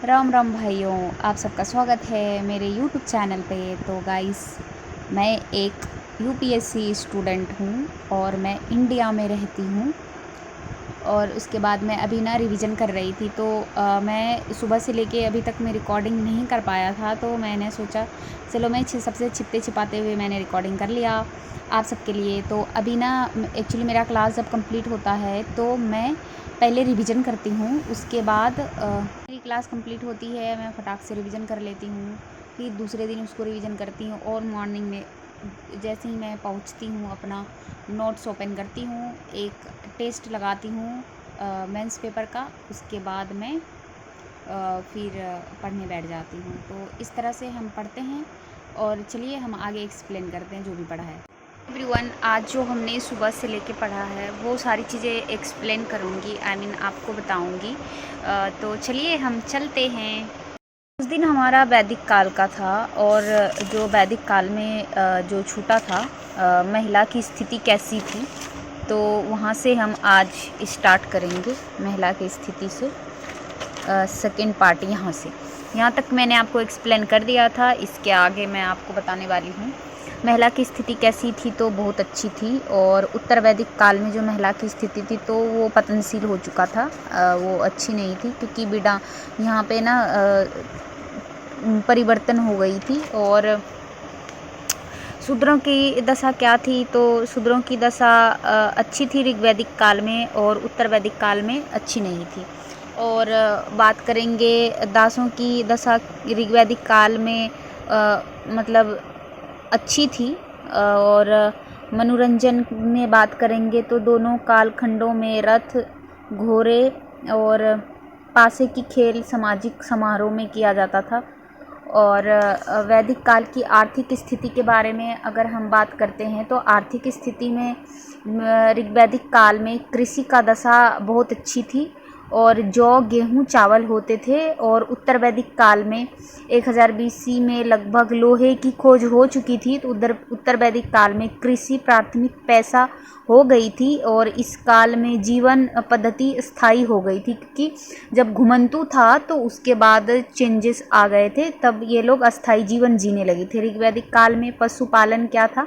राम राम भाइयों, आप सबका स्वागत है मेरे यूट्यूब चैनल पे। तो गाइस, मैं एक यूपीएससी स्टूडेंट हूँ और मैं इंडिया में रहती हूँ। और उसके बाद मैं अभी ना रिवीजन कर रही थी, तो मैं सुबह से लेके अभी तक मैं रिकॉर्डिंग नहीं कर पाया था, तो मैंने सोचा चलो मैं सबसे छिपते छिपाते हुए मैंने रिकॉर्डिंग कर लिया आप सबके लिए। तो अभी ना एक्चुअली मेरा क्लास जब कंप्लीट होता है तो मैं पहले रिवीजन करती हूँ, उसके बाद मेरी क्लास कंप्लीट होती है, मैं फटाक से रिवीजन कर लेती हूँ, फिर दूसरे दिन उसको रिवीजन करती हूँ। और मॉर्निंग में जैसे ही मैं पहुँचती हूँ अपना नोट्स ओपन करती हूँ, एक टेस्ट लगाती हूँ मेंस पेपर का, उसके बाद मैं फिर पढ़ने बैठ जाती हूँ। तो इस तरह से हम पढ़ते हैं और चलिए हम आगे एक्सप्लेन करते हैं जो भी पढ़ा है। एवरीवन, आज जो हमने सुबह से लेके पढ़ा है वो सारी चीज़ें एक्सप्लेन करूँगी, आपको बताऊँगी। तो चलिए हम चलते हैं। उस दिन हमारा वैदिक काल का था और जो वैदिक काल में जो छूटा था महिला की स्थिति कैसी थी, तो वहाँ से हम आज स्टार्ट करेंगे महिला की स्थिति से। सेकेंड पार्ट यहाँ तक मैंने आपको एक्सप्लेन कर दिया था, इसके आगे मैं आपको बताने वाली हूँ। महिला की स्थिति कैसी थी, तो बहुत अच्छी थी। और उत्तर वैदिक काल में जो महिला की स्थिति थी तो वो पतनशील हो चुका था, वो अच्छी नहीं थी, क्योंकि बिना यहाँ पे ना परिवर्तन हो गई थी। और शूद्रों की दशा क्या थी, तो शूद्रों की दशा अच्छी थी ऋग्वैदिक काल में और उत्तर वैदिक काल में अच्छी नहीं थी। और बात करेंगे दासों की दशा ऋग्वैदिक काल में मतलब अच्छी थी। और मनोरंजन में बात करेंगे तो दोनों कालखंडों में रथ, घोड़े और पासे की खेल सामाजिक समारोह में किया जाता था। और वैदिक काल की आर्थिक स्थिति के बारे में अगर हम बात करते हैं तो आर्थिक स्थिति में ऋग्वैदिक काल में कृषि का दशा बहुत अच्छी थी और जौ, गेहूं, चावल होते थे। और उत्तर वैदिक काल में 1000 BC में लगभग लोहे की खोज हो चुकी थी। तो उत्तर वैदिक काल में कृषि प्राथमिक पैसा हो गई थी और इस काल में जीवन पद्धति स्थायी हो गई थी, क्योंकि जब घुमंतु था तो उसके बाद चेंजेस आ गए थे, तब ये लोग अस्थायी जीवन जीने लगे थे। ऋग्वैदिक काल में पशुपालन क्या था?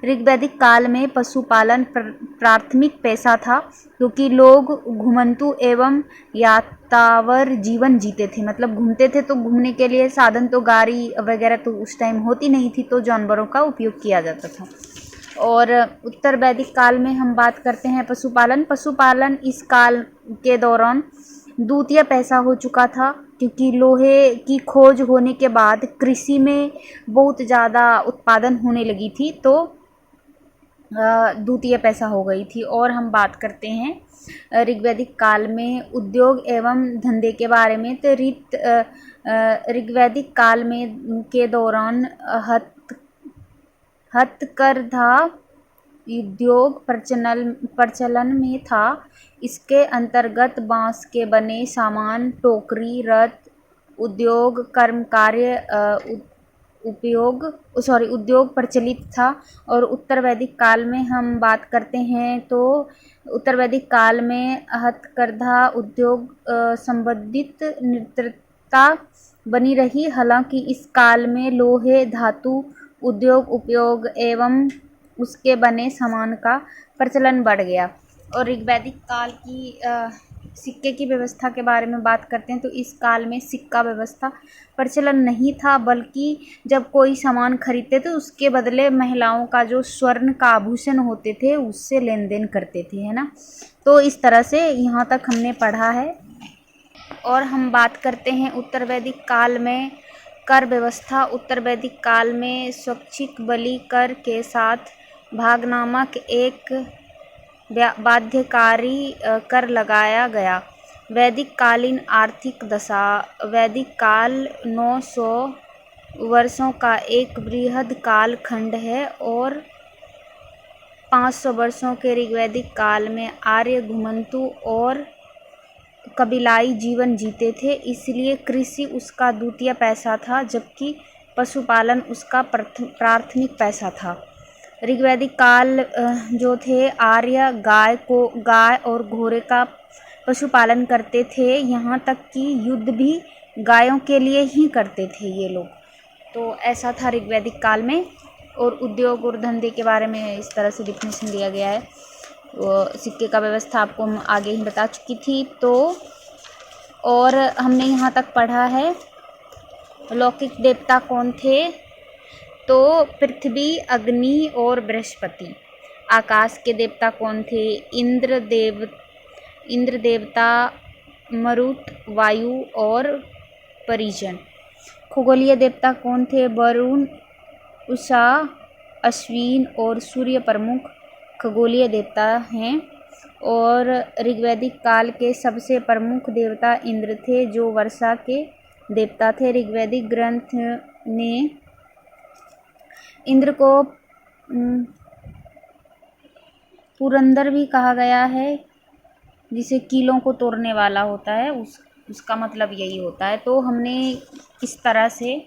ऋग्वैदिक काल में पशुपालन प्राथमिक पेशा था, क्योंकि लोग घुमंतु एवं यातावर जीवन जीते थे, मतलब घूमते थे। तो घूमने के लिए साधन तो गाड़ी वगैरह तो उस टाइम होती नहीं थी, तो जानवरों का उपयोग किया जाता था। और उत्तर वैदिक काल में हम बात करते हैं पशुपालन इस काल के दौरान द्वितीय पैसा हो चुका था, क्योंकि लोहे की खोज होने के बाद कृषि में बहुत ज़्यादा उत्पादन होने लगी थी, तो द्वितीय पैसा हो गई थी। और हम बात करते हैं ऋग्वैदिक काल में उद्योग एवं धंधे के बारे में। तो ऋग्वैदिक काल में के दौरान हथकरघा उद्योग प्रचलन में था। इसके अंतर्गत बांस के बने सामान, टोकरी, रथ उद्योग, कर्मकार्य उद्योग प्रचलित था। और उत्तर वैदिक काल में हम बात करते हैं तो उत्तर वैदिक काल में हथकरघा उद्योग संबंधित निरंतरता बनी रही। हालांकि इस काल में लोहे, धातु उद्योग उपयोग एवं उसके बने सामान का प्रचलन बढ़ गया। और ऋग्वैदिक काल की सिक्के की व्यवस्था के बारे में बात करते हैं तो इस काल में सिक्का व्यवस्था प्रचलन नहीं था, बल्कि जब कोई सामान खरीदते थे उसके बदले महिलाओं का जो स्वर्ण का आभूषण होते थे उससे लेन देन करते थे, है ना। तो इस तरह से यहाँ तक हमने पढ़ा है। और हम बात करते हैं उत्तर वैदिक काल में कर व्यवस्था। उत्तर वैदिक काल में स्वैच्छिक बलि कर के साथ भाग नामक एक बाध्यकारी कर लगाया गया। वैदिक कालीन आर्थिक दशा। वैदिक काल 900 वर्षों का एक बृहद काल खंड है और 500 वर्षों के ऋग्वैदिक काल में आर्य घुमंतु और कबीलाई जीवन जीते थे, इसलिए कृषि उसका द्वितीय पैसा था, जबकि पशुपालन उसका प्राथमिक पैसा था। ऋग्वैदिक काल जो थे आर्य गाय और घोड़े का पशुपालन करते थे, यहाँ तक कि युद्ध भी गायों के लिए ही करते थे ये लोग। तो ऐसा था ऋग्वैदिक काल में। और उद्योग और धंधे के बारे में इस तरह से डिफिनेशन दिया गया है। सिक्के का व्यवस्था आपको हम आगे ही बता चुकी थी। तो और हमने यहाँ तक पढ़ा है लौकिक देवता कौन थे, तो पृथ्वी, अग्नि और बृहस्पति। आकाश के देवता कौन थे, इंद्र देवता, मरुत, वायु और परिजन। खगोलीय देवता कौन थे, वरुण, उषा, अश्विन और सूर्य प्रमुख खगोलीय देवता हैं। और ऋग्वैदिक काल के सबसे प्रमुख देवता इंद्र थे, जो वर्षा के देवता थे। ऋग्वैदिक ग्रंथ ने इंद्र को पुरंदर भी कहा गया है, जिसे कीलों को तोड़ने वाला होता है, उसका मतलब यही होता है। तो हमने इस तरह से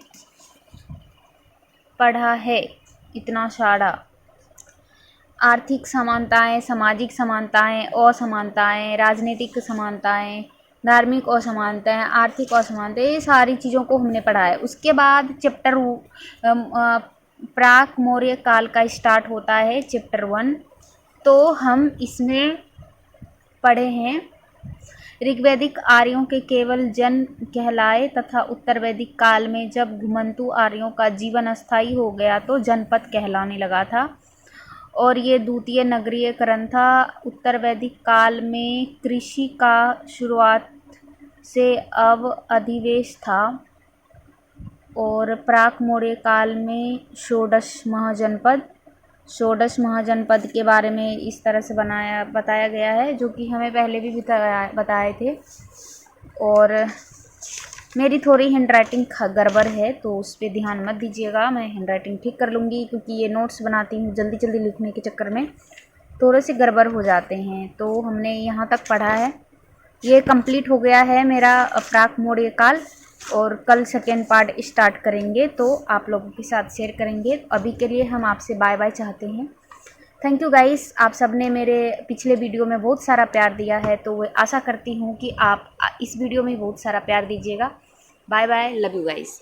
पढ़ा है इतना सारा। आर्थिक समानताएं, सामाजिक समानताएं, असमानताएं, राजनीतिक समानताएं, धार्मिक असमानताएं, आर्थिक असमानताएं, ये सारी चीज़ों को हमने पढ़ा है। उसके बाद चैप्टर प्राक मौर्य काल का स्टार्ट होता है, चैप्टर 1। तो हम इसमें पढ़े हैं ऋग्वैदिक आर्यों के केवल जन कहलाए तथा उत्तर वैदिक काल में जब घुमंतु आर्यों का जीवन अस्थायी हो गया तो जनपद कहलाने लगा था। और ये द्वितीय नगरीयकरण था। उत्तर वैदिक काल में कृषि का शुरुआत से अब अधिवेश था। और प्राक मौर्य काल में षोडश महाजनपद के बारे में इस तरह से बताया गया है, जो कि हमें पहले भी बताए थे। और मेरी थोड़ी हैंडराइटिंग गड़बड़ है, तो उस पर ध्यान मत दीजिएगा। मैं हैंडराइटिंग ठीक कर लूँगी, क्योंकि ये नोट्स बनाती हूँ जल्दी जल्दी लिखने के चक्कर में थोड़े से गड़बड़ हो जाते हैं। तो हमने यहाँ तक पढ़ा है, ये कंप्लीट हो गया है मेरा प्राक मौर्य काल। और कल सेकेंड पार्ट स्टार्ट करेंगे, तो आप लोगों के साथ शेयर करेंगे। अभी के लिए हम आपसे बाय बाय चाहते हैं। थैंक यू गाइस, आप सब ने मेरे पिछले वीडियो में बहुत सारा प्यार दिया है, तो आशा करती हूँ कि आप इस वीडियो में बहुत सारा प्यार दीजिएगा। Bye bye, love you guys.